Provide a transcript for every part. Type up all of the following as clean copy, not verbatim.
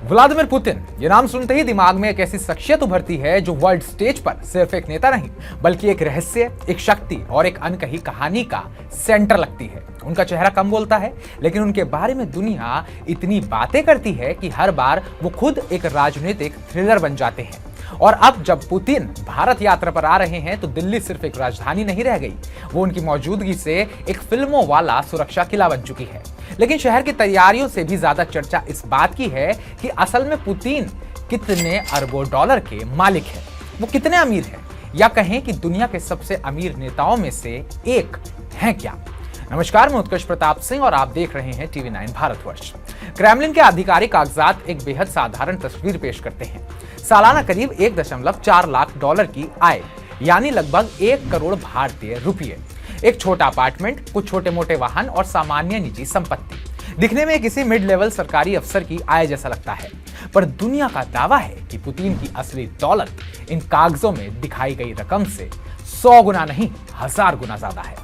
Vladimir Putin, ये नाम सुनते ही दिमाग में एक ऐसी शख्सियत उभरती है जो वर्ल्ड स्टेज पर सिर्फ एक नेता नहीं बल्कि एक रहस्य, एक शक्ति और एक अनकही कहानी का सेंटर लगती है। उनका चेहरा कम बोलता है, लेकिन उनके बारे में दुनिया इतनी बातें करती है कि हर बार वो खुद एक राजनीतिक थ्रिलर बन जाते हैं। और अब जब पुतिन भारत यात्रा पर आ रहे हैं तो दिल्ली सिर्फ एक राजधानी नहीं रह गई, वो उनकी मौजूदगी से एक फिल्मों वाला सुरक्षा किला बन चुकी है। लेकिन शहर की तैयारियों से भी ज्यादा चर्चा इस बात की है कि असल में पुतिन कितने अरबों डॉलर के मालिक है, वो कितने अमीर है, या कहें कि दुनिया के सबसे अमीर नेताओं में से एक हैं क्या। नमस्कार, मैं उत्कर्ष प्रताप सिंह और आप देख रहे हैं टीवी 9 भारतवर्ष। क्रेमलिन के आधिकारिक कागजात एक बेहद साधारण तस्वीर पेश करते हैं। सालाना करीब 1.4 लाख डॉलर की आय, यानी लगभग 1 करोड़ भारतीय रुपये, एक छोटा अपार्टमेंट, कुछ छोटे मोटे वाहन और सामान्य निजी संपत्ति। दिखने में किसी मिड लेवल सरकारी अफसर की आय जैसा लगता है, पर दुनिया का दावा है कि पुतिन की असली दौलत इन कागजों में दिखाई गई रकम से 100 गुना नहीं, 1000 गुना ज्यादा है।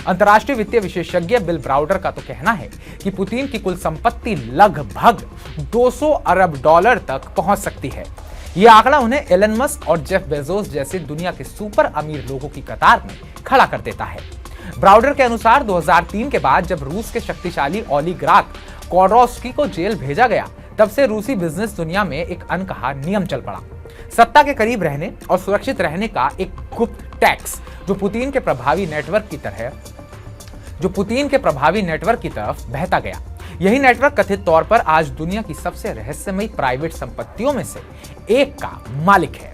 अंतर्राष्ट्रीय वित्तीय विशेषज्ञ बिल ब्राउडर का तो कहना है कि पुतिन की कुल संपत्ति लगभग 200 अरब डॉलर तक पहुंच सकती है। यह आंकड़ा उन्हें एलन मस्क और जेफ बेजोस जैसे दुनिया के सुपर अमीर लोगों की कतार में खड़ा कर देता है। ब्राउडर के अनुसार 2003 के बाद जब रूस के शक्तिशाली ओलिगार्क कोरोस्की को जेल भेजा गया, तब से रूसी बिजनेस दुनिया में एक अनकहा नियम चल पड़ा। सत्ता के करीब रहने और सुरक्षित रहने का एक गुप्त टैक्स जो पुतिन के प्रभावी नेटवर्क की तरफ बहता गया। यही नेटवर्क कथित तौर पर आज दुनिया की सबसे रहस्यमयी प्राइवेट संपत्तियों में से एक का मालिक है।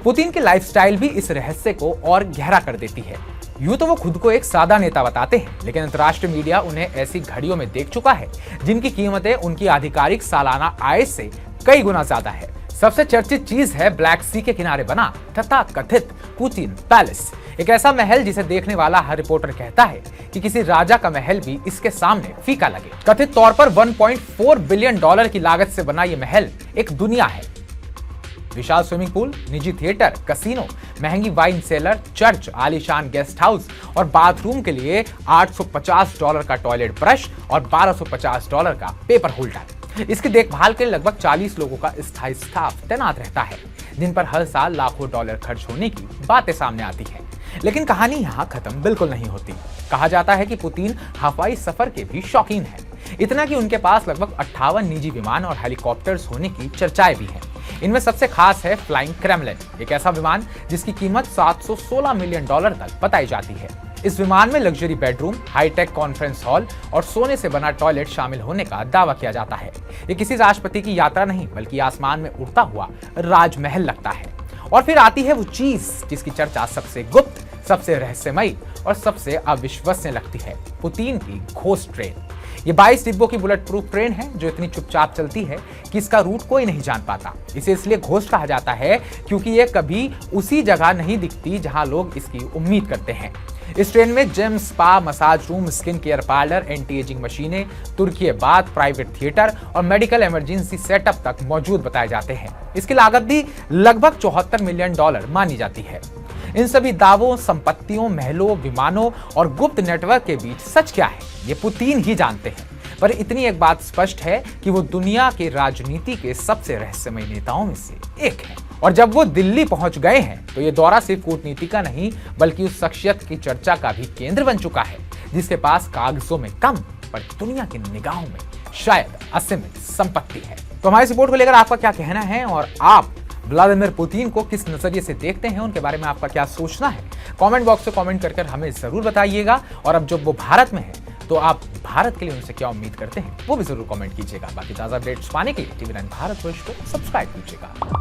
पुतिन की लाइफस्टाइल भी इस रहस्य को और गहरा कर देती है। यूं तो वो खुद को एक सादा नेता बताते हैं, लेकिन अंतर्राष्ट्रीय मीडिया उन्हें ऐसी घड़ियों में देख चुका है जिनकी कीमतें उनकी आधिकारिक सालाना आय से कई गुना ज्यादा है। सबसे चर्चित चीज है ब्लैक सी के किनारे बना तथा कथित पुतिन पैलेस, एक ऐसा महल जिसे देखने वाला हर रिपोर्टर कहता है कि किसी राजा का महल भी इसके सामने फीका लगे। कथित तौर पर 1.4 बिलियन डॉलर की लागत से बना यह महल एक दुनिया है। विशाल स्विमिंग पूल, निजी थिएटर, कसिनो, महंगी वाइन सेलर, चर्च, आलीशान गेस्ट हाउस और बाथरूम के लिए $850 का टॉयलेट ब्रश और $1250 का पेपर होल्डर। इसकी देखभाल के लिए लगभग 40 लोगों का स्थायी स्टाफ तैनात रहता है, जिन पर हर साल लाखों डॉलर खर्च होने की बातें सामने आती है। लेकिन कहानी यहाँ खत्म बिल्कुल नहीं होती। कहा जाता है कि पुतिन हवाई सफर के भी शौकीन है, इतना कि उनके पास लगभग 58 निजी विमान और हेलीकॉप्टर्स होने की चर्चाएं भी हैं। इनमें सबसे खास है फ्लाइंग क्रेमलिन, एक ऐसा विमान जिसकी कीमत 716 मिलियन डॉलर तक बताई जाती है। इस विमान में luxury bedroom, high tech conference hall और सोने से बना टॉयलेट शामिल होने का दावा किया जाता है। ये किसी राष्ट्रपति की यात्रा नहीं बल्कि आसमान में उड़ता हुआ राजमहल लगता है। और फिर आती है वो चीज जिसकी चर्चा सबसे गुप्त, सबसे रहस्यमयी और सबसे अविश्वसनीय लगती है, पुतिन की घोस्ट ट्रेन। ये 22 डिब्बों की बुलेट प्रूफ ट्रेन है जो इतनी चुपचाप चलती है कि इसका रूट कोई नहीं जान पाता। इसे इसलिए घोस्ट कहा जाता है क्योंकि ये कभी उसी जगह नहीं दिखती जहां लोग इसकी उम्मीद करते हैं। इस ट्रेन में gym, spa, massage room, skin care parlour, anti ageing मशीनें, तुर्की बाथ, प्राइवेट थिएटर और मेडिकल इमरजेंसी सेटअप तक मौजूद बताए जाते हैं। इसकी लागत भी लगभग 74 मिलियन डॉलर मानी जाती है। इन सभी दावों, संपत्तियों, महलों, विमानों और गुप्त नेटवर्क के बीच सच क्या है, ये पुतिन ही जानते हैं। पर इतनी एक बात स्पष्ट है कि वो दुनिया के राजनीति के सबसे रहस्यमय नेताओं में से एक है। और जब वो दिल्ली पहुंच गए हैं तो ये दौरा सिर्फ कूटनीति का नहीं बल्कि उस शख्सियत की चर्चा का भी केंद्र बन चुका है, जिसके पास कागजों में कम पर दुनिया की निगाहों में शायद असीमित संपत्ति है। तो हमारी रिपोर्ट को लेकर आपका क्या कहना है और आप व्लादिमीर पुतिन को किस नजरिए से देखते हैं, उनके बारे में आपका क्या सोचना है, कमेंट बॉक्स में कमेंट कर हमें जरूर बताइएगा। और अब जब वो भारत में है तो आप भारत के लिए उनसे क्या उम्मीद करते हैं वो भी जरूर कमेंट कीजिएगा। बाकी ताजा अपडेट्स पाने के लिए टीवी 9 भारतवर्ष को सब्सक्राइब कीजिएगा।